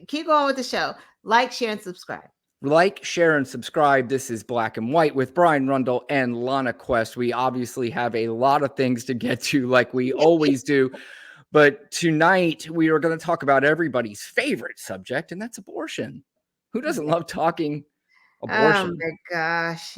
Keep going with the show. Like, share, and subscribe. Like, share, and subscribe. This is Black and White with Brian Rundle and Lana Quest. We obviously have a lot of things to get to, like we always do. But tonight, we are going to talk about everybody's favorite subject, and that's abortion. Who doesn't love talking abortion? Oh my gosh.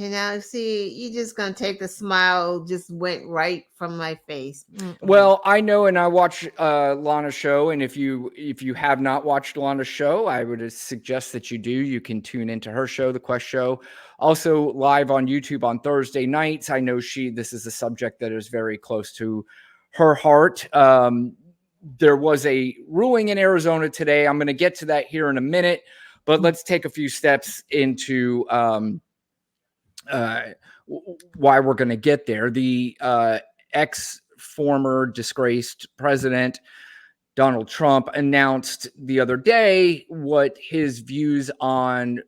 See, you just gonna take the smile just went right from my face. Well, I know, and I watch Lana's show, and if you have not watched Lana's show, I would suggest that you do. You can tune into her show, The Quest Show, also live on YouTube on Thursday nights. I know this is a subject that is very close to her heart. There was a ruling in Arizona today. I'm going to get to that here in a minute, but let's take a few steps into why we're going to get there. The former disgraced president Donald Trump announced the other day what his views on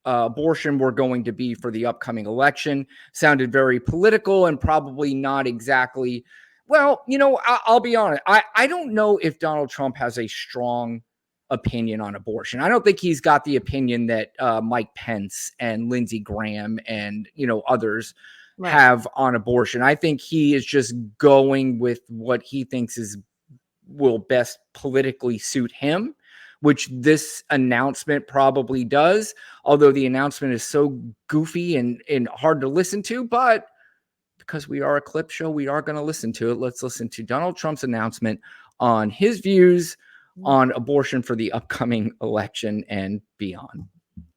abortion were going to be for the upcoming election. Sounded very political and probably not exactly. Well, I'll be honest. I don't know if Donald Trump has a strong opinion on abortion. I don't think he's got the opinion that Mike Pence and Lindsey Graham and others have on abortion. I think he is just going with what he thinks will best politically suit him, which this announcement probably does. Although the announcement is so goofy and hard to listen to, but because we are a clip show, we are going to listen to it. Let's listen to Donald Trump's announcement on his views on abortion for the upcoming election and beyond.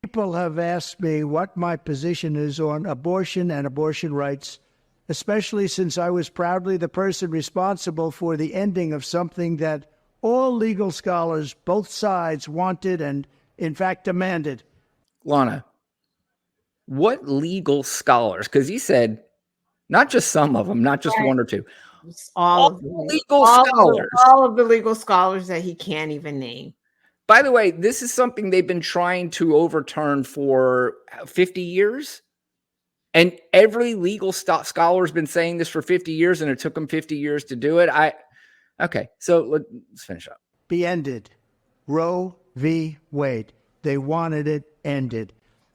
People have asked me what my position is on abortion and abortion rights, especially since I was proudly the person responsible for the ending of something that all legal scholars, both sides, wanted and, in fact, demanded. Lana, what legal scholars? Because he said not just some of them, not just one or two. All of the legal scholars that he can't even name. By the way, this is something they've been trying to overturn for 50 years. And every legal scholar has been saying this for 50 years, and it took them 50 years to do it. Okay, so let's finish up. Be ended. Roe v. Wade. They wanted it ended.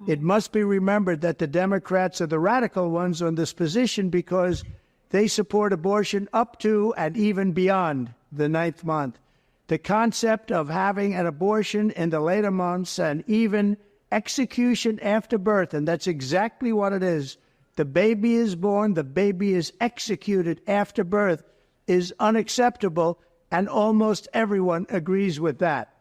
It must be remembered that the Democrats are the radical ones on this position because they support abortion up to and even beyond the 9th month. The concept of having an abortion in the later months and even execution after birth, and that's exactly what it is. The baby is born, the baby is executed after birth, is unacceptable, and almost everyone agrees with that.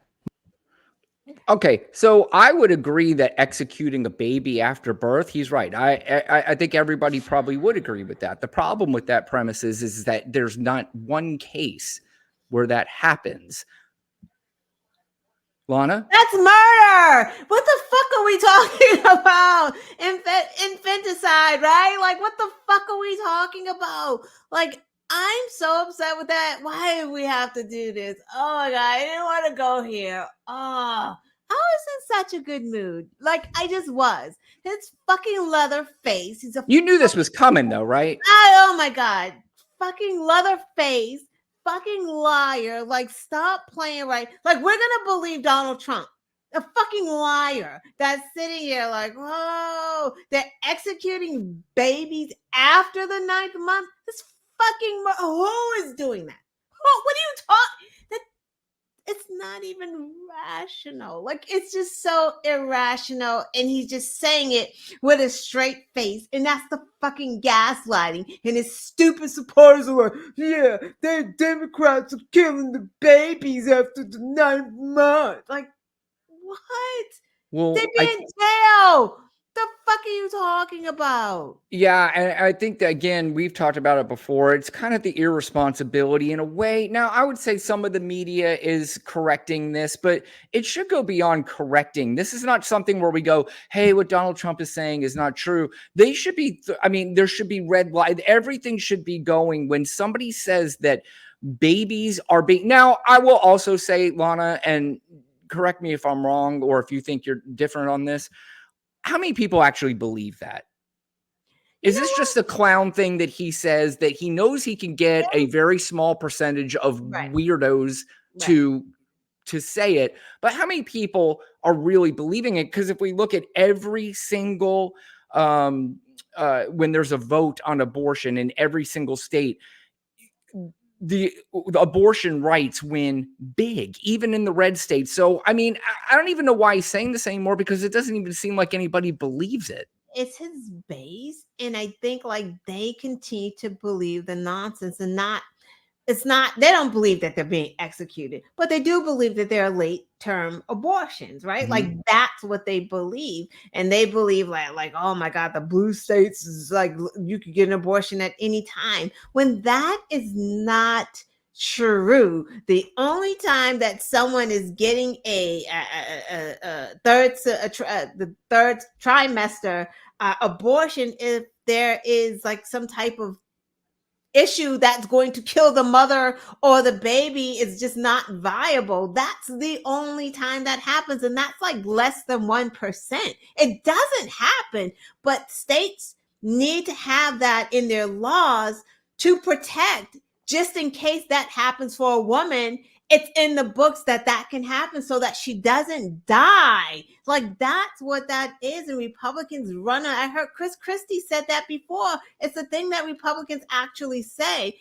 Okay, so I would agree that executing a baby after birth, he's right. I think everybody probably would agree with that. The problem with that premise is that there's not one case where that happens. Lana? That's murder! What the fuck are we talking about? Infanticide, right? Like, what the fuck are we talking about? Like, I'm so upset with that. Why do we have to do this? Oh my God, I didn't want to go here. Oh, I was in such a good mood. Like, I just was. His fucking leather face. You knew this was coming though, right? Oh my God. Fucking leather face. Fucking liar. Like, stop playing right. Like, we're gonna believe Donald Trump, a fucking liar that's sitting here like, whoa, they're executing babies after the 9th month. This fucking who is doing that? What are you talking? It's not even rational. Like, it's just so irrational, and he's just saying it with a straight face, and that's the fucking gaslighting. And his stupid supporters are like, yeah, the Democrats are killing the babies after the 9th month. Like, what? Well, they'd be in jail. The fuck are you talking about? Yeah, and I think that, again, we've talked about it before. It's kind of the irresponsibility in a way. Now, I would say some of the media is correcting this, but it should go beyond correcting. This is not something where we go, hey, what Donald Trump is saying is not true. They should be, there should be red light. Everything should be going when somebody says that babies are being. Now, I will also say, Lana, and correct me if I'm wrong or if you think you're different on this. How many people actually believe that? Is this just a clown thing that he says that he knows he can get a very small percentage of weirdos to to say it, but how many people are really believing it? Because if we look at every single when there's a vote on abortion in every single state, the abortion rights win big, even in the red states. So, I mean, I don't even know why he's saying this anymore, because it doesn't even seem like anybody believes it. It's his base, and I think like they continue to believe the nonsense, and not it's not they don't believe that they're being executed, but they do believe that there are late term abortions, right? Like that's what they believe. And they believe like, oh my God, the blue states is like you could get an abortion at any time, when that is not true. The only time that someone is getting the third trimester abortion, if there is like some type of issue that's going to kill the mother, or the baby is just not viable. That's the only time that happens, and that's like less than 1%. It doesn't happen, but states need to have that in their laws to protect, just in case that happens for a woman. It's in the books that that can happen, so that she doesn't die. Like that's what that is. And Republicans run on. I heard Chris Christie said that before. It's a thing that Republicans actually say.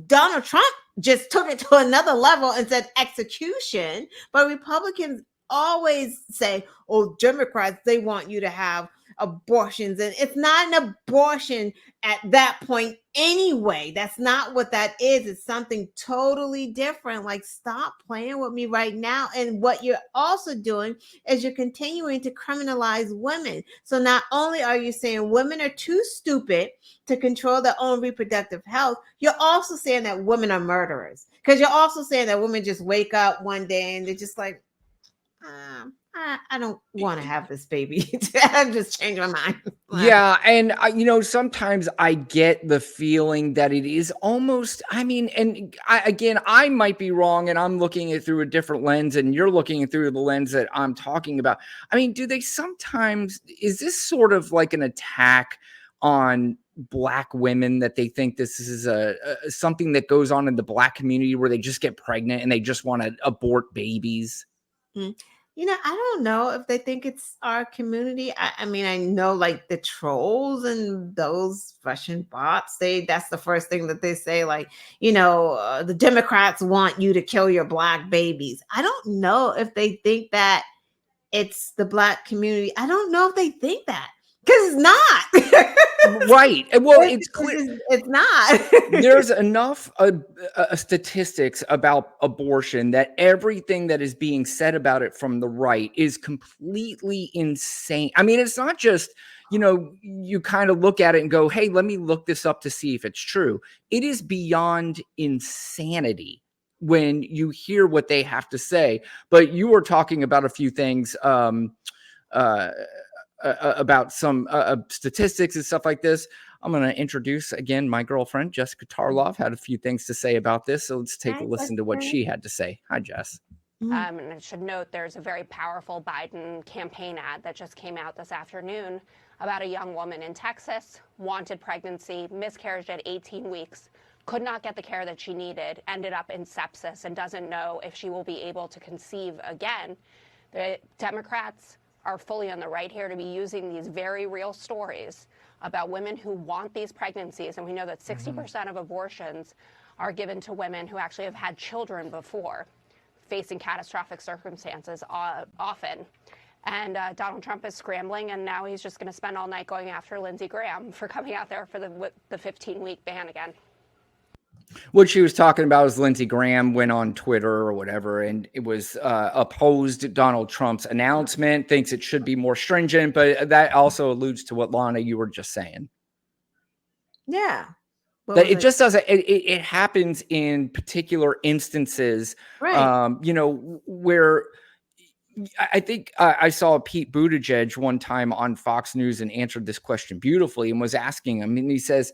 Donald Trump just took it to another level and said execution, but Republicans always say, oh, Democrats, they want you to have abortions, and it's not an abortion at that point anyway. That's not what that is. It's something totally different. Like, stop playing with me right now. And what you're also doing is you're continuing to criminalize women. So not only are you saying women are too stupid to control their own reproductive health, you're also saying that women are murderers, because you're also saying that women just wake up one day and they're just like, I don't want to have this baby. I just changed my mind. Yeah, and sometimes I get the feeling that it is almost, I mean, and again, I might be wrong, and I'm looking at it through a different lens, and you're looking at through the lens that I'm talking about. I mean, do they sometimes, is this sort of like an attack on Black women, that they think this is a something that goes on in the Black community, where they just get pregnant and they just want to abort babies? I don't know if they think it's our community. I mean, I know like the trolls and those Russian bots, that's the first thing that they say, like, the Democrats want you to kill your Black babies. I don't know if they think that it's the Black community. I don't know if they think that, because it's not. Right. Well, it's clear. It's not. There's enough statistics about abortion that everything that is being said about it from the right is completely insane. I mean, it's not just, you kind of look at it and go, hey, let me look this up to see if it's true. It is beyond insanity when you hear what they have to say. But you were talking about a few things about some statistics and stuff like this. I'm going to introduce again my girlfriend, Jessica Tarlov, had a few things to say about this. So let's take a listen to what she had to say. Hi, Jess. And I should note there's a very powerful Biden campaign ad that just came out this afternoon about a young woman in Texas, wanted pregnancy, miscarriage at 18 weeks, could not get the care that she needed, ended up in sepsis, and doesn't know if she will be able to conceive again. The Democrats are fully on the right here to be using these very real stories about women who want these pregnancies. And we know that 60% of abortions are given to women who actually have had children before, facing catastrophic circumstances often. And Donald Trump is scrambling, and now he's just going to spend all night going after Lindsey Graham for coming out there for the 15-week ban again. What she was talking about is Lindsey Graham went on Twitter or whatever, and it was opposed Donald Trump's announcement, thinks it should be more stringent, but that also alludes to what, Lana, you were just saying. Yeah. That it just doesn't, it happens in particular instances, right. Where I think I saw Pete Buttigieg one time on Fox News and answered this question beautifully and was asking him, and he says,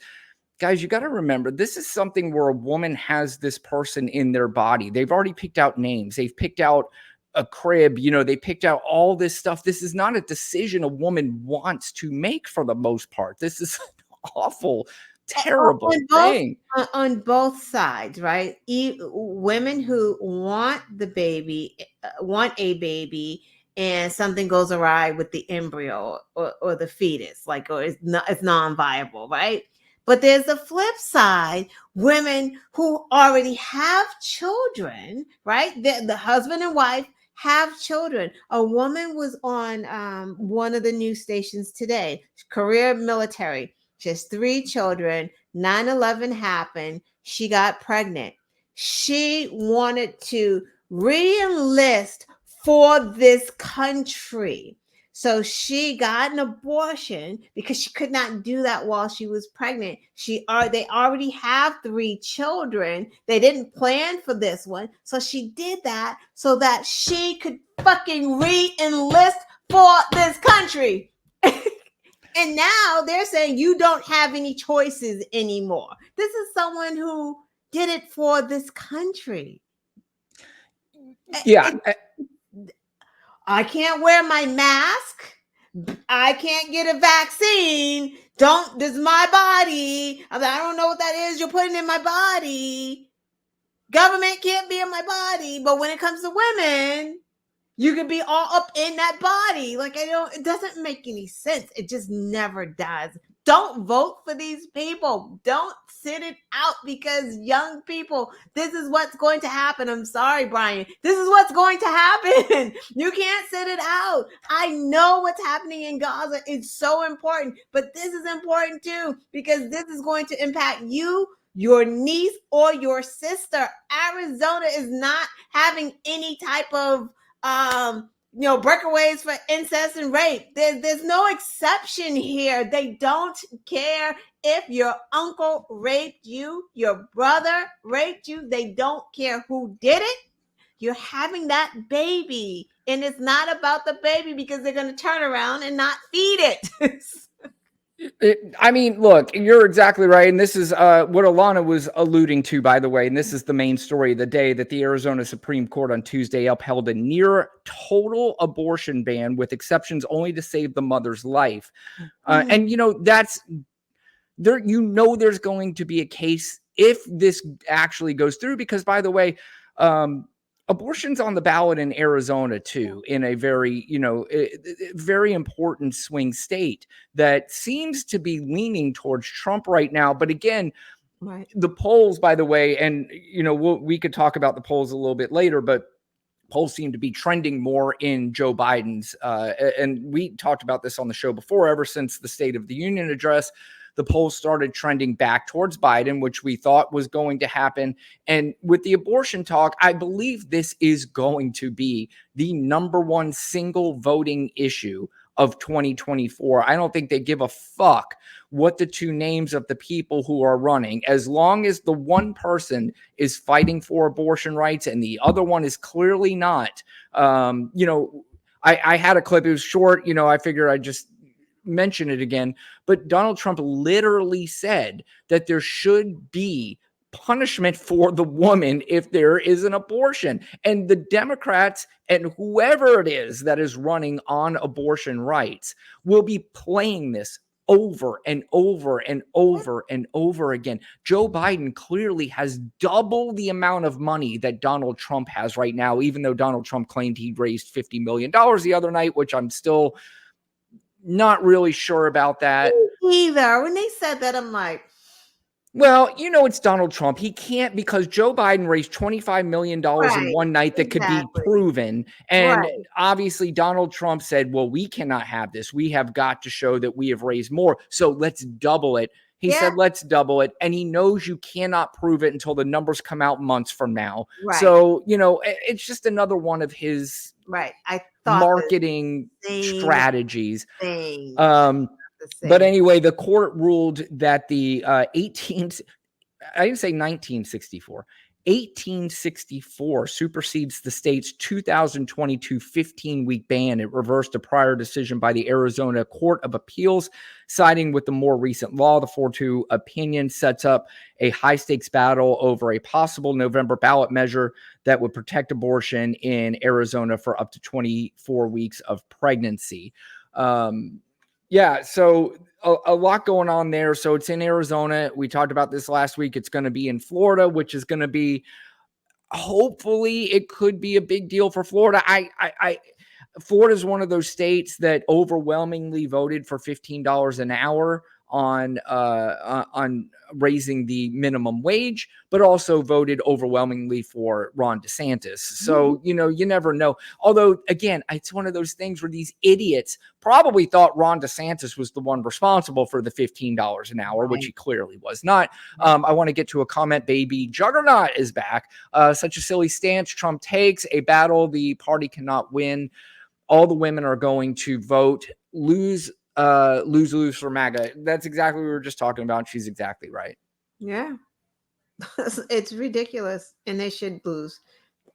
guys, you got to remember, this is something where a woman has this person in their body. They've already picked out names. They've picked out a crib. They picked out all this stuff. This is not a decision a woman wants to make for the most part. This is an awful terrible on thing. on both sides, right? Women who want the baby, want a baby, and something goes awry with the embryo or the fetus, like, or it's non-viable, right? But there's a flip side: women who already have children, right? The husband and wife have children. A woman was on one of the news stations today, career military. She has 3 children. 9/11 happened. She got pregnant. She wanted to re-enlist for this country. So she got an abortion because she could not do that while she was pregnant. They already have 3 children. They didn't plan for this one. So she did that so that she could fucking re-enlist for this country. And now they're saying you don't have any choices anymore. This is someone who did it for this country. Yeah. I can't wear my mask. I can't get a vaccine. This is my body. I don't know what that is you're putting in my body. Government can't be in my body. But when it comes to women, you can be all up in that body. Like, it doesn't make any sense. It just never does. Don't vote for these people. Don't sit it out because young people, this is what's going to happen. I'm sorry, Brian. This is what's going to happen. You can't sit it out. I know what's happening in Gaza. It's so important, but this is important too, because this is going to impact you, your niece, or your sister. Arizona is not having any type of breakaways for incest and rape. There's no exception here. They don't care if your uncle raped you, your brother raped you. They don't care who did it. You're having that baby, and it's not about the baby because they're going to turn around and not feed it. I mean, look, you're exactly right. And this is what Alana was alluding to, by the way. And this is the main story of the day, that the Arizona Supreme Court on Tuesday upheld a near total abortion ban with exceptions only to save the mother's life. And, that's there. There's going to be a case if this actually goes through, because, by the way, abortion's on the ballot in Arizona too, in a very, very important swing state that seems to be leaning towards Trump right now. But again, Right. The polls, by the way, and we could talk about the polls a little bit later, but polls seem to be trending more in Joe Biden's. And we talked about this on the show before. Ever since the State of the Union address, the polls started trending back towards Biden, which we thought was going to happen. And with the abortion talk, I believe this is going to be the number one single voting issue of 2024. I don't think they give a fuck what the 2 names of the people who are running, as long as the one person is fighting for abortion rights and the other one is clearly not. I had a clip. It was short. I figured I'd just mention it again, but Donald Trump literally said that there should be punishment for the woman if there is an abortion. And the Democrats and whoever it is that is running on abortion rights will be playing this over and over and over and over again. Joe Biden clearly has double the amount of money that Donald Trump has right now, even though Donald Trump claimed he raised $50 million the other night, which I'm still not really sure about that. Either. When they said that, I'm like, well, it's Donald Trump. He can't, because Joe Biden raised $25 million in one night that could be proven. And obviously Donald Trump said, well, we cannot have this. We have got to show that we have raised more. So let's double it. He said, let's double it. And he knows you cannot prove it until the numbers come out months from now. Right. So, it's just another one of his marketing strategies. But anyway, the court ruled that the 1864 supersedes the state's 2022 15-week ban. It reversed a prior decision by the Arizona Court of Appeals, siding with the more recent law. The 4-2 opinion sets up a high-stakes battle over a possible November ballot measure that would protect abortion in Arizona for up to 24 weeks of pregnancy. Yeah, so a lot going on there. So it's in Arizona. We talked about this last week. It's going to be in Florida, which is going to be, hopefully it could be a big deal for Florida. Florida is one of those states that overwhelmingly voted for $15 an hour on raising the minimum wage, but also voted overwhelmingly for Ron DeSantis. So, you never know. Although, again, it's one of those things where these idiots probably thought Ron DeSantis was the one responsible for the $15 an hour, which he clearly was not. I want to get to a comment. Baby Juggernaut is back. Such a silly stance Trump takes, a battle the party cannot win. All the women are going to vote lose for MAGA. That's exactly what we were just talking about. She's exactly right. Yeah. It's ridiculous, and they should lose.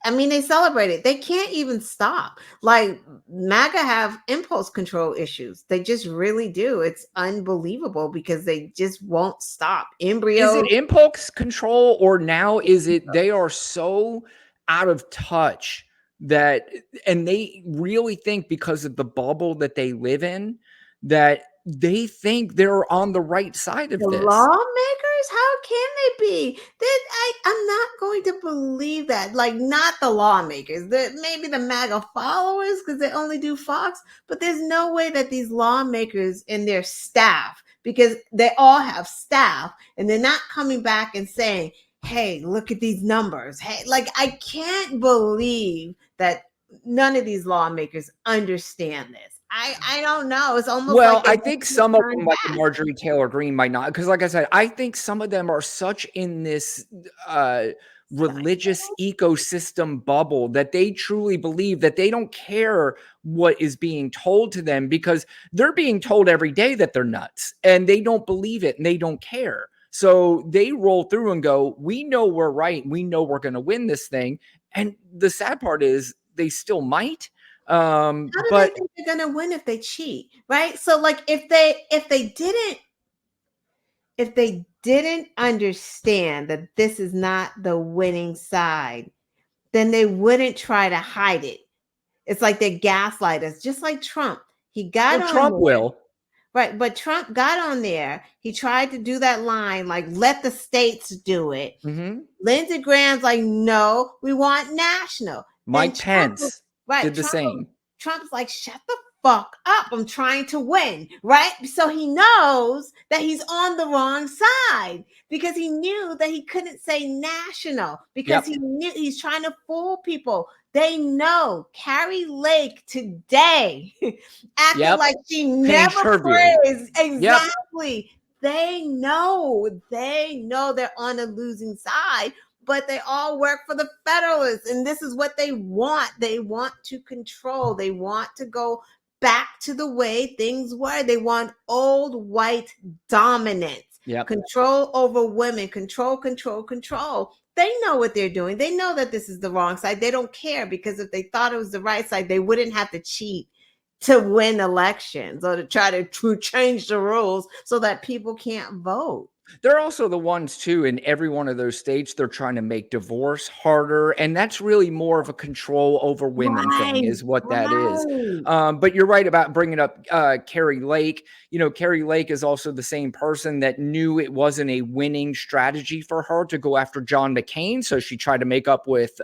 I mean, they celebrate it. They can't even stop. Like, MAGA have impulse control issues. They just really do. It's unbelievable because they just won't stop. Is it impulse control, or now is it they are so out of touch that, and they really think because of the bubble that they live in, that they think they're on the right side of the this. lawmakers? How can they be? I'm not going to believe that. Like, not the lawmakers, maybe the MAGA followers, because they only do Fox. But there's no way that these lawmakers and their staff, because they all have staff, and they're not coming back and saying, hey, look at these numbers. Hey, like, I can't believe that none of these lawmakers understand this. I don't know. It's almost like I think some of them, like Marjorie Taylor Greene, might not, because like I said, I think some of them are such in this religious ecosystem bubble that they truly believe that they don't care what is being told to them, because they're being told every day that they're nuts, and they don't believe it, and they don't care. So they roll through and go, we know we're right. We know we're going to win this thing. And the sad part is they still might. How do they think they're gonna win if they cheat, right? So, like, if they didn't understand that this is not the winning side, then they wouldn't try to hide it. It's like they gaslight us, just like Trump. He got on Trump there, will. right? But Trump got on there. He tried to do that line, like, let the states do it. Mm-hmm. Lindsey Graham's like, no, we want national. Mike Pence did the same. Trump's like, shut the fuck up. I'm trying to win, right? So he knows that he's on the wrong side, because he knew that he couldn't say national, because he knew he's trying to fool people. They know Carrie Lake today acted like she never praised. Exactly. They know they're on a losing side, but they all work for the Federalists, and this is what they want. They want to control. They want to go back to the way things were. They want old white dominance, control over women, control. They know what they're doing. They know that this is the wrong side. They don't care, because if they thought it was the right side, they wouldn't have to cheat to win elections or to try to change the rules so that people can't vote. They're also the ones, too, in every one of those states, they're trying to make divorce harder. And that's really more of a control over women thing is what that is. But you're right about bringing up Carrie Lake. Carrie Lake is also the same person that knew it wasn't a winning strategy for her to go after John McCain. So she tried to make up with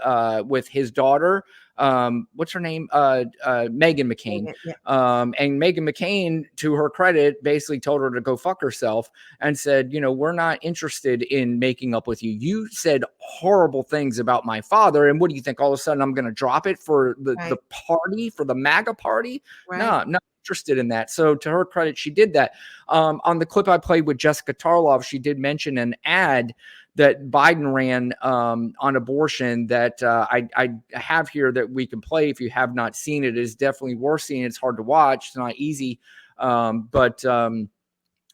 his daughter. What's her name? Meghan McCain. And Meghan McCain, to her credit, basically told her to go fuck herself and said, we're not interested in making up with you. You said horrible things about my father. And what do you think? All of a sudden I'm going to drop it for the party, for the MAGA party? No, I'm not interested in that. So to her credit, she did that. On the clip I played with Jessica Tarlov, she did mention an ad that Biden ran on abortion that I have here that we can play. If you have not seen it, it is definitely worth seeing. It's hard to watch. It's not easy, but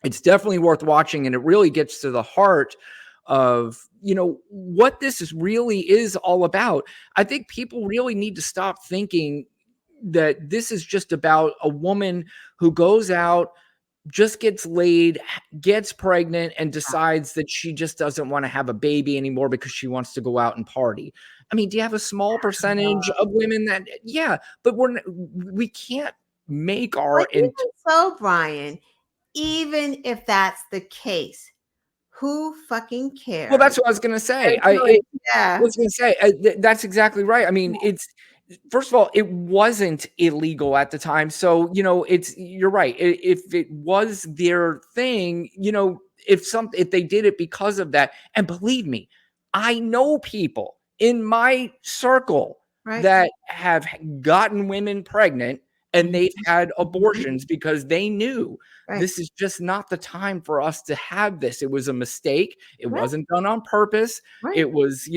it's definitely worth watching. And it really gets to the heart of, what this really is all about. I think people really need to stop thinking that this is just about a woman who goes out, just gets laid, gets pregnant, and decides that she just doesn't want to have a baby anymore because she wants to go out and party. I mean, do you have a small percentage of women that, but we can't make our But even so, Brian, even if that's the case, who fucking cares? well, that's what I was gonna say. Yeah. Was gonna say that's exactly right. I mean, it's first of all, it wasn't illegal at the time, so you're right. If it was their thing, if they did it because of that, and believe me, I know people in my circle Right. that have gotten women pregnant and they've had Mhm. abortions because they knew Right. this is just not the time for us to have this. It was a mistake. It Right. wasn't done on purpose. Right. It was,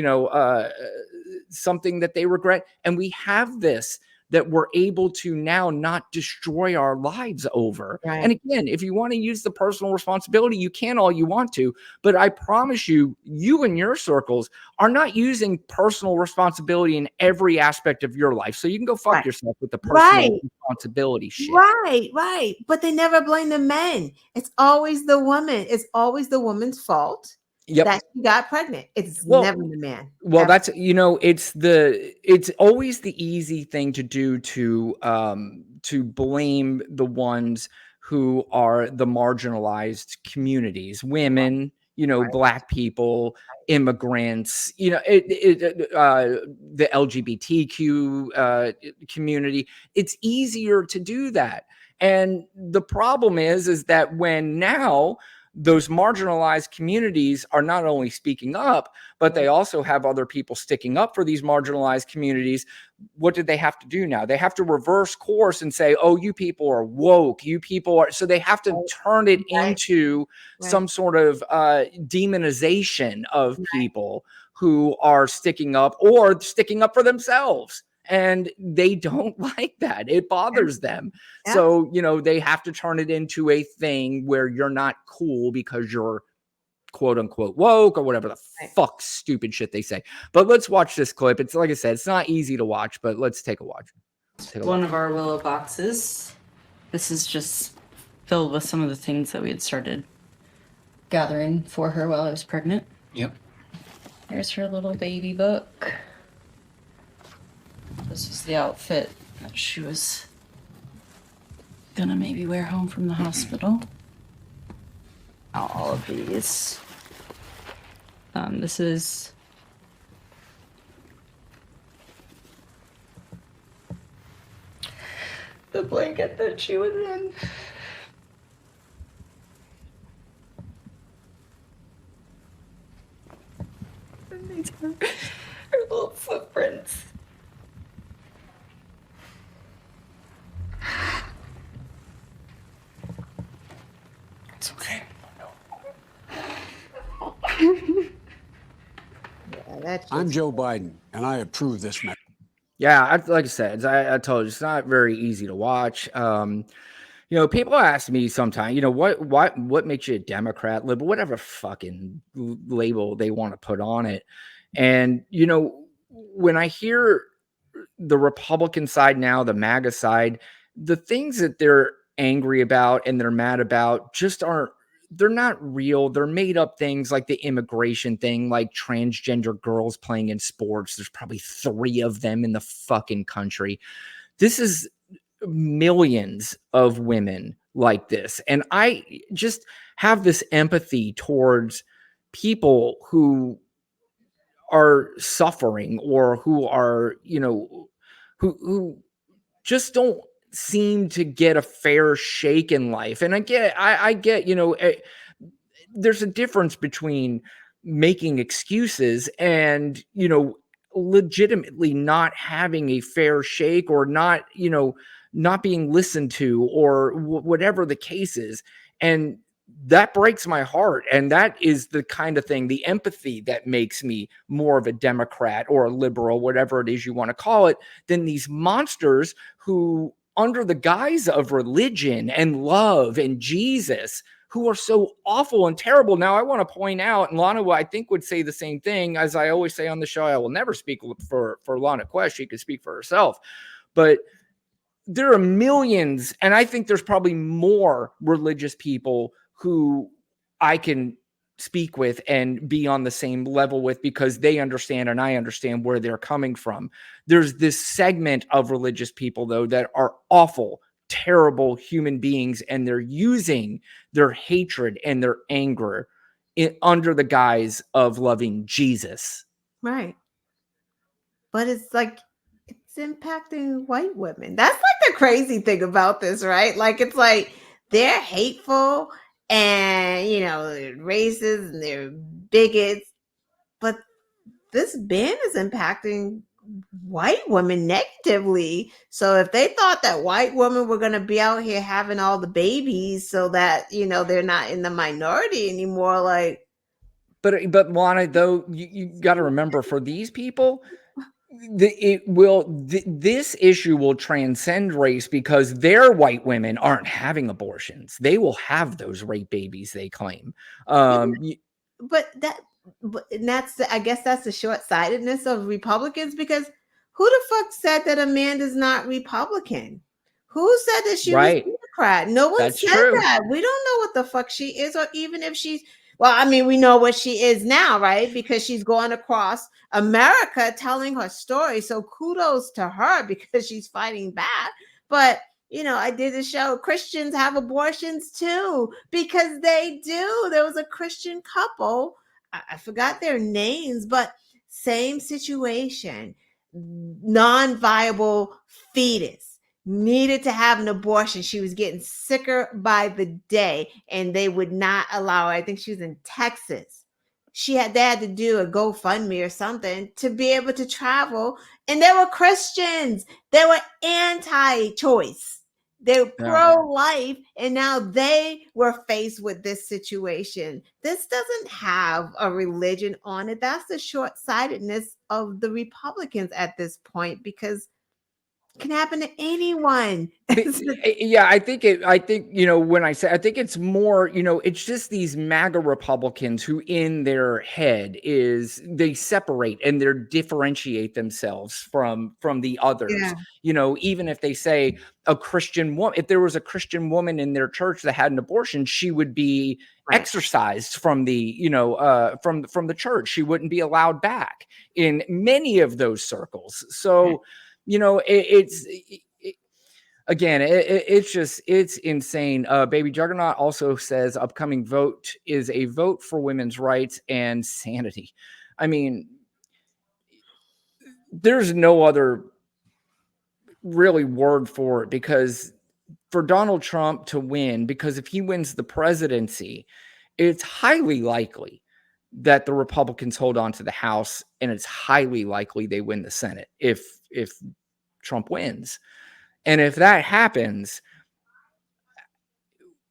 something that they regret. And we have this that we're able to now not destroy our lives over. Right. And again, if you want to use the personal responsibility, you can all you want to. But I promise you, you and your circles are not using personal responsibility in every aspect of your life. So you can go fuck Right. yourself with the personal Right. responsibility shit. Right. But they never blame the men. It's always the woman. It's always the woman's fault Yep. that she got pregnant. It's Well, never the man. Well, Ever. that's it's always the easy thing to do to blame the ones who are the marginalized communities, women, Right. black people, immigrants, the LGBTQ community. It's easier to do that. And the problem is that when now those marginalized communities are not only speaking up, but they also have other people sticking up for these marginalized communities. What did they have to do now? They have to reverse course and say, oh, you people are woke. You people are. So they have to turn it into some sort of demonization of people who are sticking up or sticking up for themselves. And they don't like that. It bothers them. Yeah. So, they have to turn it into a thing where you're not cool because you're quote unquote woke or whatever the fuck stupid shit they say. But let's watch this clip. It's like I said, it's not easy to watch, but let's take a watch. One of our willow boxes. This is just filled with some of the things that we had started gathering for her while I was pregnant. Yep. Here's her little baby book. This was the outfit that she was gonna maybe wear home from the hospital. All of these. This is the blanket that she was in. And these are her little footprints. It's okay. I'm Joe Biden, and I approve this message. Yeah, like I said, I told you, it's not very easy to watch. People ask me sometimes, what makes you a Democrat, liberal, whatever fucking label they want to put on it. And, when I hear the Republican side now, the MAGA side, the things that they're angry about and they're mad about just they're not real. They're made up things like the immigration thing, like transgender girls playing in sports. There's probably 3 of them in the fucking country. This is millions of women like this. And I just have this empathy towards people who are suffering or who are, who just don't seem to get a fair shake in life. And I get, there's a difference between making excuses and, legitimately not having a fair shake or not, not being listened to or whatever the case is. And that breaks my heart. And that is the kind of thing, the empathy that makes me more of a Democrat or a liberal, whatever it is you want to call it, than these monsters who, under the guise of religion and love and Jesus, who are so awful and terrible. Now, I want to point out, and Lana, I think, would say the same thing. As I always say on the show, I will never speak for Lana Quest. She can speak for herself. But there are millions, and I think there's probably more religious people who I can speak with and be on the same level with because they understand and I understand where they're coming from. There's this segment of religious people, though, that are awful, terrible human beings, and they're using their hatred and their anger under the guise of loving Jesus. Right. But it's like it's impacting white women. That's like the crazy thing about this, right? Like it's like they're hateful and they're racist and they're bigots, but this ban is impacting white women negatively. So if they thought that white women were going to be out here having all the babies so that they're not in the minority anymore, like. But Lana, though, you got to remember, for these people, this issue will transcend race, because their white women aren't having abortions. They will have those rape babies, they claim. And I guess that's the short-sightedness of Republicans, because who the fuck said that Amanda's not Republican? Who said that she was Democrat? No one That's said true. that. We don't know what the fuck she is, or even if she's, well, I mean, we know what she is now, right? Because she's going across America telling her story. So kudos to her, because she's fighting back. But I did the show. Christians have abortions too, because they do. There was a Christian couple. I forgot their names, but same situation. Non-viable fetus, needed to have an abortion. She was getting sicker by the day, and they would not allow her. I think she was in Texas. They had to do a GoFundMe or something to be able to travel. And they were Christians. They were anti-choice. They're pro-life, and now they were faced with this situation. This doesn't have a religion on it. That's the short-sightedness of the Republicans at this point, because it can happen to anyone. Yeah, I think when I say, I think it's more, it's just these MAGA Republicans who in their head is they separate and they differentiate themselves from the others. Even if they say a Christian woman, if there was a Christian woman in their church that had an abortion, she would be exorcised from the, from the church. She wouldn't be allowed back in many of those circles. So, it's insane. Baby Juggernaut also says upcoming vote is a vote for women's rights and sanity. I mean, there's no other really word for it, because for Donald Trump to win, because if he wins the presidency, it's highly likely that the Republicans hold on to the House, and it's highly likely they win the Senate if Trump wins. And if that happens,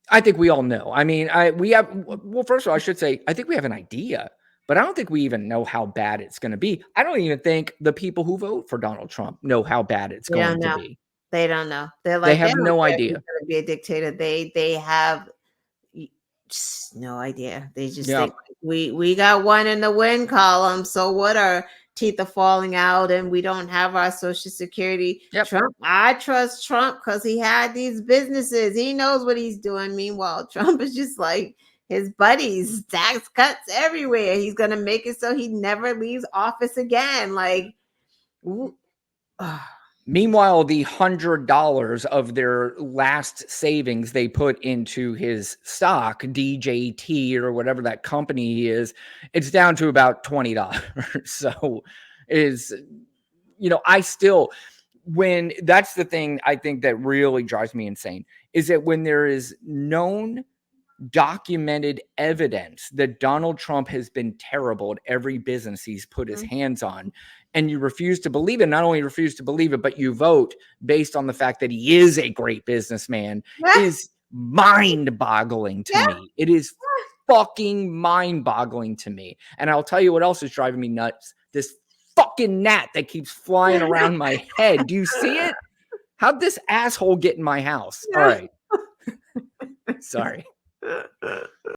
I think we all know. I mean, first of all, I should say, I think we have an idea, but I don't think we even know how bad it's going to be. I don't even think the people who vote for Donald Trump know how bad it's going to be. They don't know. They're They like, have no idea. He's going to be a dictator. They have just no idea. They just think we got one in the win column. So what? Our teeth are falling out, and we don't have our Social Security. Trump, I trust Trump because he had these businesses. He knows what he's doing. Meanwhile, Trump is just like his buddies, tax cuts everywhere. He's gonna make it so he never leaves office again. Like. Meanwhile, the $100 of their last savings they put into his stock, DJT or whatever that company he is, it's down to about $20. So when that's the thing I think that really drives me insane, is that when there is known documented evidence that Donald Trump has been terrible at every business he's put his hands on, and you refuse to believe it, not only refuse to believe it, but you vote based on the fact that he is a great businessman, is mind-boggling to me. It is fucking mind-boggling to me. And I'll tell you what else is driving me nuts. This fucking gnat that keeps flying around my head. Do you see it? How'd this asshole get in my house? All right. Sorry.